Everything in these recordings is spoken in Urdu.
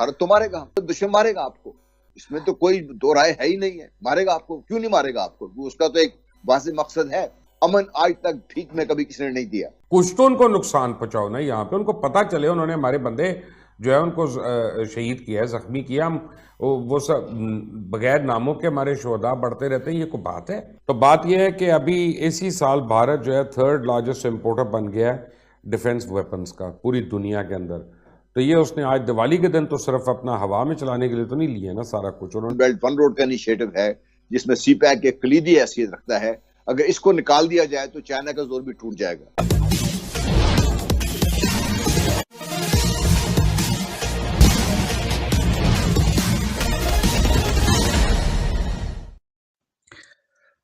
بھارت تو مارے گا، دشمن مارے گا آپ کو، اس میں تو کوئی دو رائے ہے ہی نہیں ہے. مارے گا آپ کو، کیوں نہیں مارے گا آپ کو؟ اس کا تو ایک واضح مقصد ہے. امن آج تک بھیک میں کبھی کسی نے نہیں دیا. کچھ تو ان کو نقصان پہنچاؤ نا، یہاں پہ ان کو پتہ چلے انہوں نے ہمارے بندے جو ہے ان کو شہید کیا ہے، زخمی کیا. ہم وہ سب بغیر ناموں کے ہمارے شہداء بڑھتے رہتے ہیں، یہ کوئی بات ہے؟ تو بات یہ ہے کہ ابھی اسی سال بھارت جو ہے 3rd لارجسٹ امپورٹر بن گیا ہے ڈیفنس ویپنز کا پوری دنیا کے اندر. تو یہ اس نے آج دیوالی کے دن تو صرف اپنا ہوا میں چلانے کے لیے تو نہیں لیا نا سارا کچھ. بیلٹ ون روڈ کا انیشیٹو ہے جس میں سی پیک ایک کلیدی حیثیت رکھتا ہے. اگر اس کو نکال دیا جائے تو چائنا کا زور بھی ٹوٹ جائے گا.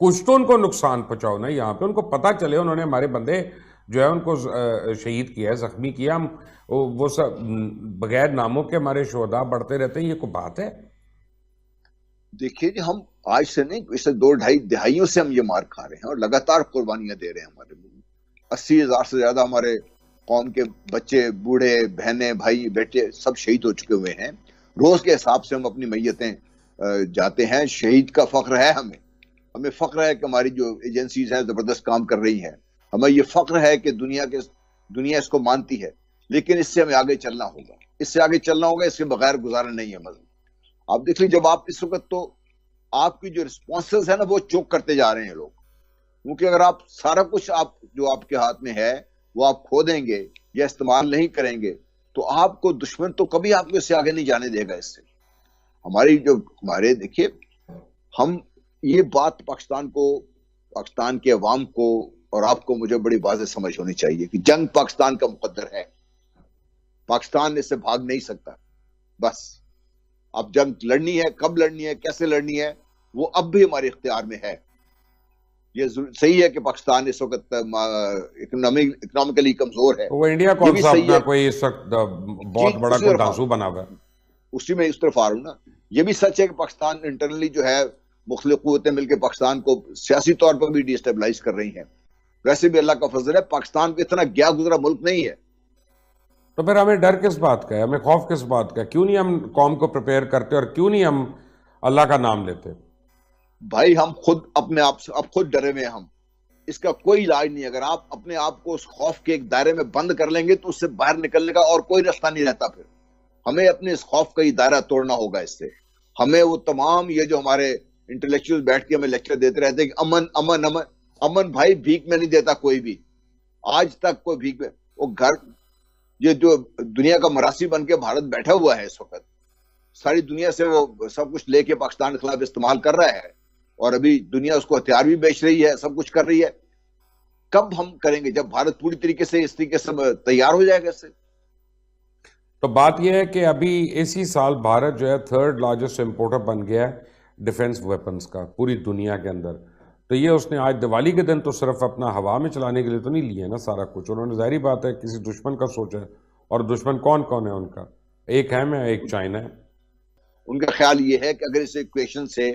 کچھ تو ان کو نقصان پہنچاؤ نا یہاں پہ، ان کو پتہ چلے انہوں نے ہمارے بندے جو ہے ان کو شہید کیا ہے، زخمی کیا، ہم وہ سب بغیر ناموں کے ہمارے شہداء بڑھتے رہتے ہیں، یہ کوئی بات ہے؟ دیکھیے جی، ہم آج سے نہیں، اسے 2-2.5 دہائیوں سے ہم یہ مار کھا رہے ہیں اور لگاتار قربانیاں دے رہے ہیں ہمارے ملک۔ 80,000 سے زیادہ ہمارے قوم کے بچے، بوڑھے، بہنیں، بھائی، بیٹے سب شہید ہو چکے ہوئے ہیں۔ روز کے حساب سے ہم اپنی میتیں جاتے ہیں۔ شہید کا فخر ہے ہمیں فخر ہے کہ ہماری جو ایجنسیز ہیں زبردست کام کر رہی ہیں، ہمیں یہ فخر ہے کہ دنیا اس کو مانتی ہے، لیکن اس سے ہمیں آگے چلنا ہوگا، اس کے بغیر گزارا نہیں ہے مزید۔ آپ دیکھ لیجیے، جب آپ اس وقت تو آپ کی جو رسپانسز ہے نا وہ چوک کرتے جا رہے ہیں لوگ، کیونکہ اگر آپ سارا کچھ جو آپ کے ہاتھ میں ہے وہ آپ کھو دیں گے یا استعمال نہیں کریں گے تو آپ کو دشمن تو کبھی آپ کو اس سے آگے نہیں جانے دے گا۔ اس سے ہمارے دیکھیے، ہم یہ بات پاکستان کے عوام کو اور آپ کو مجھے بڑی واضح سمجھ ہونی چاہیے کہ جنگ پاکستان کا مقدر ہے، پاکستان اس سے بھاگ نہیں سکتا۔ بس اب جنگ لڑنی ہے، کب لڑنی ہے، کیسے لڑنی ہے، وہ اب بھی ہمارے اختیار میں ہے۔ یہ صحیح ہے کہ پاکستان اس وقت اکنامکلی کمزور ہے، وہ انڈیا یہ کون بھی سا صحیح اپنا ہے کوئی اس وقت جی، بہت بڑا کوئی دھانسو بنا ہوا ہے؟ اسی میں اس طرف آ رہا ہوں نا۔ یہ بھی سچ ہے کہ پاکستان انٹرنلی جو ہے مختلف قوتیں مل کے پاکستان کو سیاسی طور پر بھی ڈی اسٹیبلائز کر رہی ہیں۔ ویسے بھی اللہ کا فضل ہے، پاکستان کو اتنا گیا گزرا ملک نہیں ہے۔ تو پھر ہمیں ڈر کس بات کا ہے، ہمیں خوف کس بات کا ہے؟ کیوں نہیں ہم قوم کو پریپیئر کرتے اور کیوں نہیں ہم اللہ کا نام لیتے؟ بھائی ہم خود اپنے آپ سے اب خود ڈرے ہوئے ہیں ہم، اس کا کوئی علاج نہیں۔ اگر آپ اپنے آپ کو اس خوف کے ایک دائرے میں بند کر لیں گے تو اس سے باہر نکلنے کا اور کوئی راستہ نہیں رہتا۔ پھر ہمیں اپنے اس خوف کا یہ دائرہ توڑنا ہوگا۔ اس سے ہمیں وہ تمام یہ جو ہمارے انٹلیکچوئل بیٹھ کے ہمیں لیکچر دیتے رہتے ہیں کہ امن امن امن، امن بھائی بھیک میں نہیں دیتا کوئی بھی، آج تک کوئی بھیک میں۔ وہ گھر یہ جو دنیا کا مراسی بن کے بھارت بیٹھا ہوا ہے اس وقت، ساری دنیا سے وہ سب کچھ لے کے پاکستان کے خلاف استعمال کر رہا ہے، اور ابھی دنیا اس کو ہتھیار بھی بیچ رہی ہے، سب کچھ کر رہی ہے۔ کب ہم کریں گے؟ جب بھارت پوری طریقے سے اس طریقے سے تیار ہو جائے گا اس سے۔ تو بات یہ ہے کہ ابھی اسی سال بھارت جو ہے 3rd لارجسٹ امپورٹر بن گیا ہے ڈیفنس ویپنز کا پوری دنیا کے اندر۔ تو یہ اس نے آج دیوالی کے دن تو صرف اپنا ہوا میں چلانے کے لیے تو نہیں لیا نا سارا کچھ، انہوں نے ظاہری بات ہے کسی دشمن کا سوچا ہے، اور دشمن کون کون ہے ان کا؟ ایک ہے میں، ایک چائنا ہے۔ ان کا خیال یہ ہے کہ اگر اس ایکویشن سے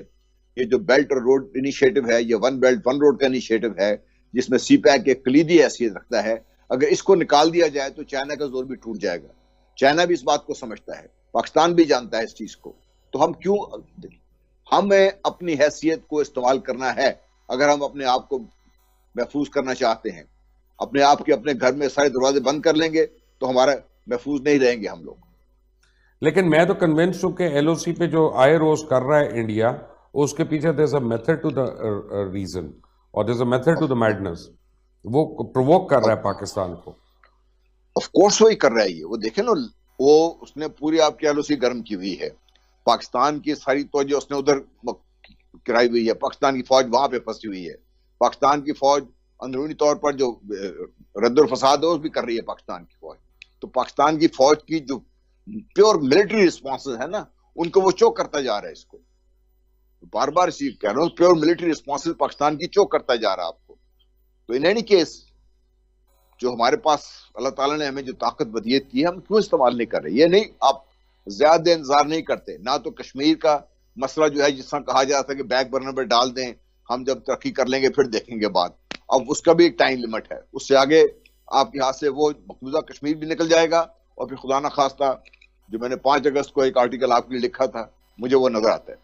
یہ جو بیلٹ اور روڈ انیشیٹو ہے، یہ 1 بیلٹ 1 روڈ کا انیشیٹو ہے جس میں سی پیک ایک کلیدی حیثیت رکھتا ہے، اگر اس کو نکال دیا جائے تو چائنا کا زور بھی ٹوٹ جائے گا۔ چائنا بھی اس بات کو سمجھتا ہے، پاکستان بھی جانتا ہے اس چیز کو۔ تو ہمیں اپنی حیثیت کو استعمال کرنا ہے۔ اگر ہم اپنے آپ کو محفوظ کرنا چاہتے ہیں، اپنے آپ کے اپنے گھر میں سارے دروازے بند کر لیں گے تو ہمارا محفوظ نہیں رہیں گے ہم لوگ۔ لیکن میں تو کنونس ہوں کہ ایل او سی پہ جو آئے روز کر رہا ہے انڈیا، اس کے پیچھے there's a method to the reason اور there's a method to the madness۔ وہ پرووک کر رہا ہے پاکستان کو۔ آف کورس وہی کر رہا ہے یہ، وہ دیکھیں نا، وہ اس نے پوری آپ کی ایلوسی گرم کی ہوئی ہے، پاکستان کی ساری توجہ اس نے ادھر کرائی ہوئی ہے، پاکستان کی فوج وہاں پہ پھنسی ہوئی ہے، پاکستان کی فوج اندرونی طور پر جو رد و فساد ہے وہ بھی کر رہی ہے پاکستان کی فوج۔ تو پاکستان کی فوج کی جو پیور ملٹری رسپانسز ہے نا، ان کو وہ چوک کرتا جا رہا ہے۔ اس کو بار بار اسی کہہ رہا ہوں، پیور ملٹری رسپانسز پاکستان کی چوک کرتا جا رہا ہے آپ کو۔ تو ان اینی کیس جو ہمارے پاس اللہ تعالیٰ نے ہمیں جو طاقت ودیت کی ہے، ہم کیوں استعمال نہیں کر رہے؟ یہ نہیں، آپ زیادہ انتظار نہیں کرتے نہ تو کشمیر کا مسئلہ جو ہے جس طرح کہا جاتا ہے کہ بیک برنر پہ ڈال دیں، ہم جب ترقی کر لیں گے پھر دیکھیں گے بات، اب اس کا بھی ایک ٹائم لمٹ ہے، اس سے آگے آپ کے ہاتھ سے وہ مقبوضہ کشمیر بھی نکل جائے گا، اور پھر خدا نہ خواستہ جو میں نے 5 اگست کو ایک آرٹیکل آپ کے لیے لکھا تھا، مجھے وہ نظر آتا ہے۔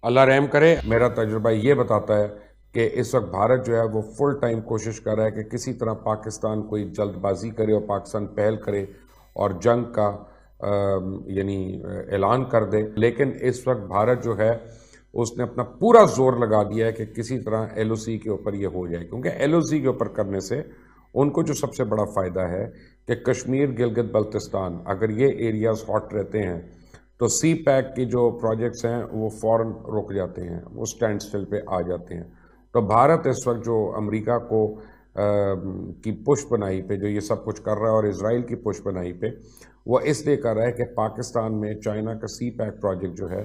اللہ رحم کرے۔ میرا تجربہ یہ بتاتا ہے کہ اس وقت بھارت جو ہے وہ فل ٹائم کوشش کر رہا ہے کہ کسی طرح پاکستان کوئی جلد بازی کرے اور پاکستان پہل کرے اور جنگ کا یعنی اعلان کر دے، لیکن اس وقت بھارت جو ہے اس نے اپنا پورا زور لگا دیا ہے کہ کسی طرح ایل او سی کے اوپر یہ ہو جائے، کیونکہ ایل او سی کے اوپر کرنے سے ان کو جو سب سے بڑا فائدہ ہے کہ کشمیر، گلگت بلتستان، اگر یہ ایریاز ہاٹ رہتے ہیں تو سی پیک کی جو پروجیکٹس ہیں وہ فوراً رک جاتے ہیں، وہ سٹینڈ سٹل پہ آ جاتے ہیں۔ تو بھارت اس وقت جو امریکہ کو کی پش بنائی پہ جو یہ سب کچھ کر رہا ہے اور اسرائیل کی پش بنائی پہ، وہ اس لیے کر رہا ہے کہ پاکستان میں چائنا کا سی پیک پروجیکٹ جو ہے